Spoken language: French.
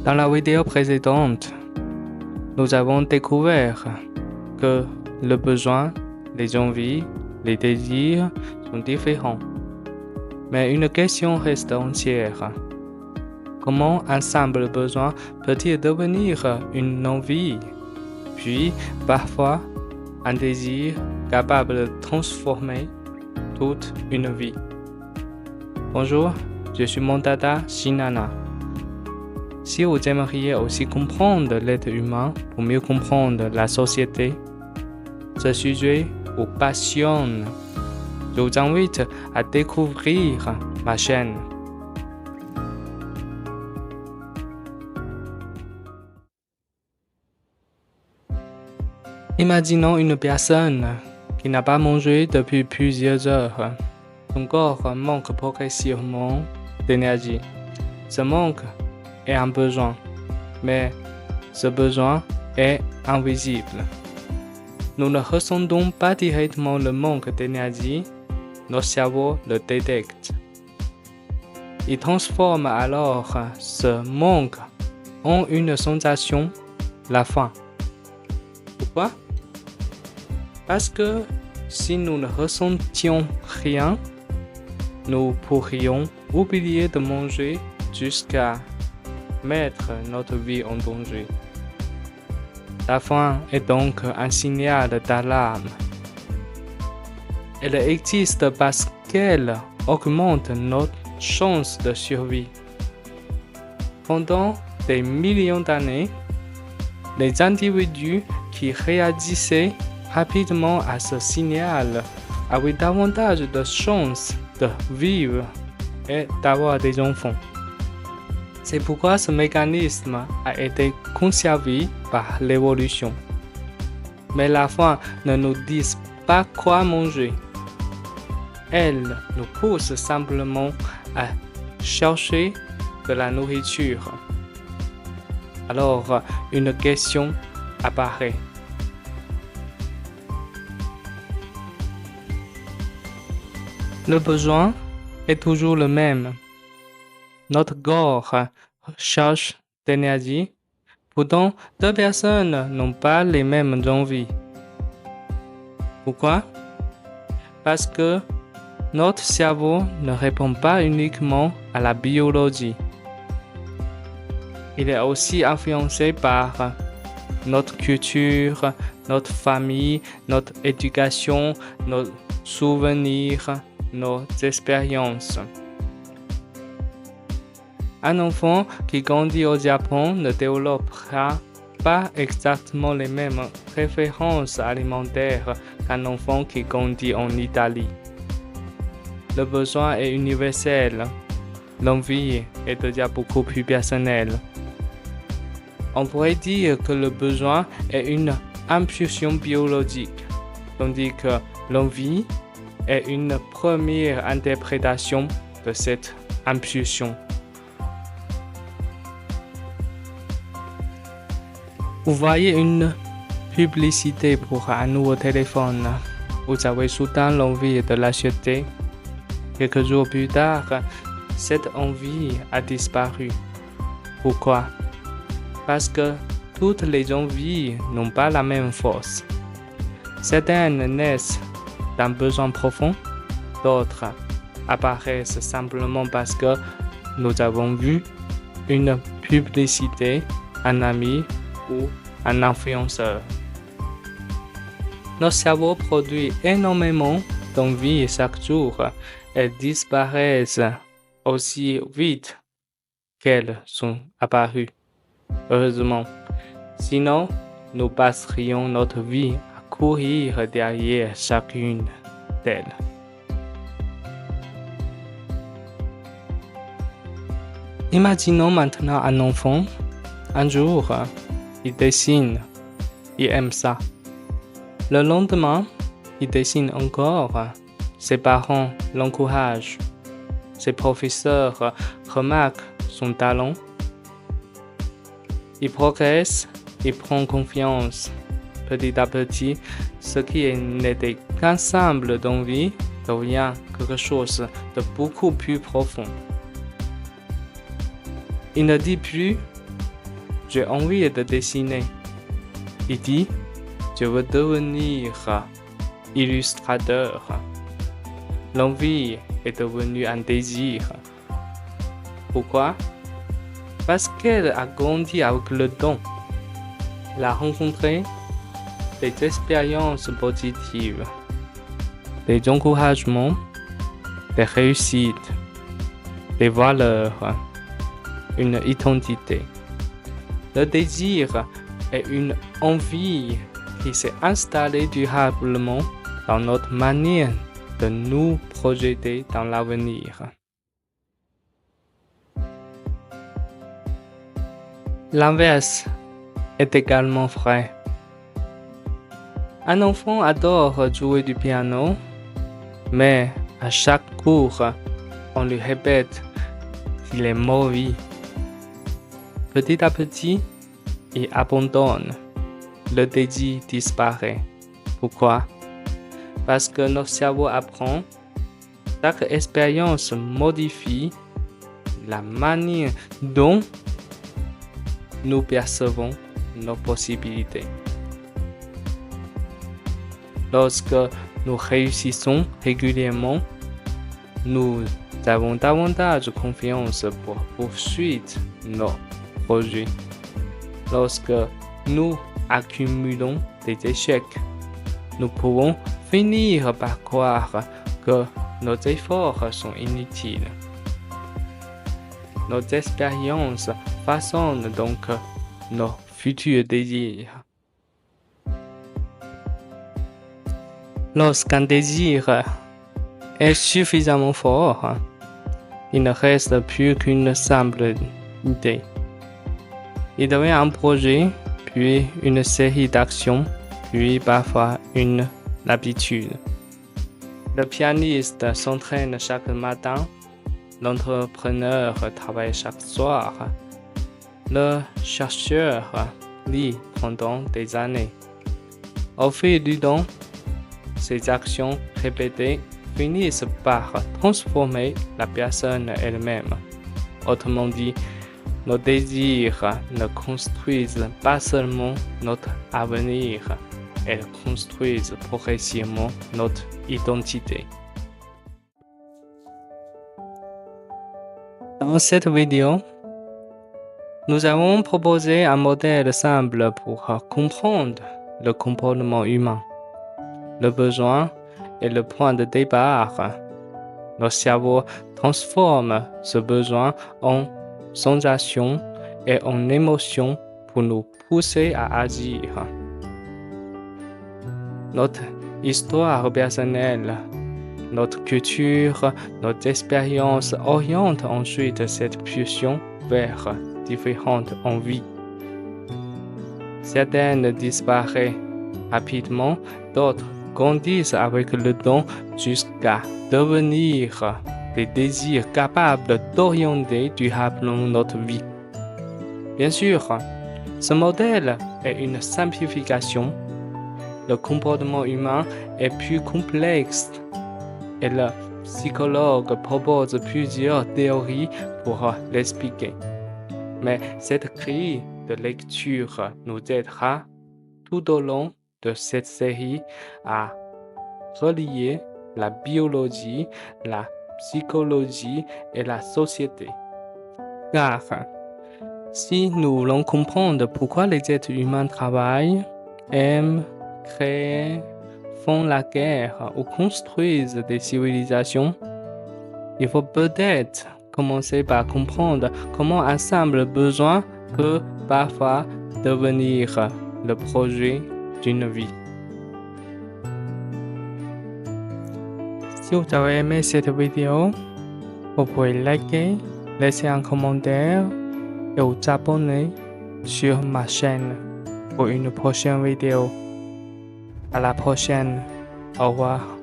Dans la vidéo précédente, nous avons découvert que le besoin, les envies, les désirs sont différents. Mais une question reste entière. Comment un simple besoin peut-il devenir une envie, puis parfois un désir capable de transformer toute une vie? Bonjour, je suis Montada Shinana. Si vous aimeriez aussi comprendre l'être humain pour mieux comprendre la société, ce sujet vous passionne, je vous invite à découvrir ma chaîne. Imaginons une personne qui n'a pas mangé depuis plusieurs heures. Son corps manque progressivement d'énergie. Ce manque est un besoin, mais ce besoin est invisible. Nous ne ressentons pas directement le manque d'énergie, notre cerveau le détecte. Il transforme alors ce manque en une sensation, la faim. Pourquoi? Parce que si nous ne ressentions rien, nous pourrions oublier de manger jusqu'à mettre notre vie en danger. La faim est donc un signal d'alarme. Elle existe parce qu'elle augmente notre chance de survie. Pendant des millions d'années, les individus qui réagissaient rapidement à ce signal avaient davantage de chances de vivre et d'avoir des enfants. C'est pourquoi ce mécanisme a été conservé par l'évolution. Mais la faim ne nous dit pas quoi manger. Elle nous pousse simplement à chercher de la nourriture. Alors, une question apparaît. Le besoin est toujours le même. Notre corps cherche d'énergie. Pourtant, deux personnes n'ont pas les mêmes envies. Pourquoi? Parce que notre cerveau ne répond pas uniquement à la biologie. Il est aussi influencé par notre culture, notre famille, notre éducation, nos souvenirs, nos expériences. Un enfant qui grandit au Japon ne développera pas exactement les mêmes préférences alimentaires qu'un enfant qui grandit en Italie. Le besoin est universel. L'envie est déjà beaucoup plus personnelle. On pourrait dire que le besoin est une impulsion biologique, tandis que l'envie est une première interprétation de cette impulsion. Vous voyez une publicité pour un nouveau téléphone. Vous avez soudain l'envie de l'acheter. Quelques jours plus tard, cette envie a disparu. Pourquoi? Parce que toutes les envies n'ont pas la même force. Certaines naissent d'un besoin profond, d'autres apparaissent simplement parce que nous avons vu une publicité, un ami ou un influenceur. Notre cerveau produit énormément d'envies chaque jour. Elles disparaissent aussi vite qu'elles sont apparues. Heureusement, sinon nous passerions notre vie à courir derrière chacune d'elles. Imaginons maintenant un enfant. Un jour, il dessine, il aime ça. Le lendemain, il dessine encore. Ses parents l'encouragent. Ses professeurs remarquent son talent. Il progresse, il prend confiance. Petit à petit, ce qui n'était qu'un simple d'envie devient quelque chose de beaucoup plus profond. Il ne dit plus j'ai envie de dessiner. Il dit, je veux devenir illustrateur. L'envie est devenue un désir. Pourquoi? Parce qu'elle a grandi avec le don. Elle a rencontré des expériences positives, des encouragements, des réussites, des valeurs, une identité. Le désir est une envie qui s'est installée durablement dans notre manière de nous projeter dans l'avenir. L'inverse est également vrai. Un enfant adore jouer du piano, mais à chaque cours, on lui répète qu'il est mauvais. Petit à petit, il abandonne. Le désir disparaît. Pourquoi? Parce que notre cerveau apprend. Chaque expérience modifie la manière dont nous percevons nos possibilités. Lorsque nous réussissons régulièrement, nous avons davantage confiance pour poursuivre nos projets. Lorsque nous accumulons des échecs, nous pouvons finir par croire que nos efforts sont inutiles. Nos expériences façonnent donc nos futurs désirs. Lorsqu'un désir est suffisamment fort, il ne reste plus qu'une simple idée. Il devient un projet, puis une série d'actions, puis parfois une habitude. Le pianiste s'entraîne chaque matin, l'entrepreneur travaille chaque soir, le chercheur lit pendant des années. Au fil du temps, ces actions répétées finissent par transformer la personne elle-même. Autrement dit, nos désirs ne construisent pas seulement notre avenir, elles construisent progressivement notre identité. Dans cette vidéo, nous avons proposé un modèle simple pour comprendre le comportement humain. Le besoin est le point de départ. Notre cerveau transforme ce besoin en sensation et en émotion pour nous pousser à agir. Notre histoire personnelle, notre culture, notre expérience orientent ensuite cette pulsion vers différentes envies. Certaines disparaissent rapidement, d'autres grandissent avec le temps jusqu'à devenir des désirs capables d'orienter durablement notre vie. Bien sûr, ce modèle est une simplification. Le comportement humain est plus complexe et le psychologue propose plusieurs théories pour l'expliquer. Mais cette grille de lecture nous aidera tout au long de cette série à relier la biologie, la psychologie et la société. Car si nous voulons comprendre pourquoi les êtres humains travaillent, aiment, créent, font la guerre ou construisent des civilisations, il faut peut-être commencer par comprendre comment un simple besoin peut parfois devenir le projet d'une vie. Si vous avez aimé cette vidéo, vous pouvez liker, laisser un commentaire et vous abonner sur ma chaîne pour une prochaine vidéo. À la prochaine. Au revoir.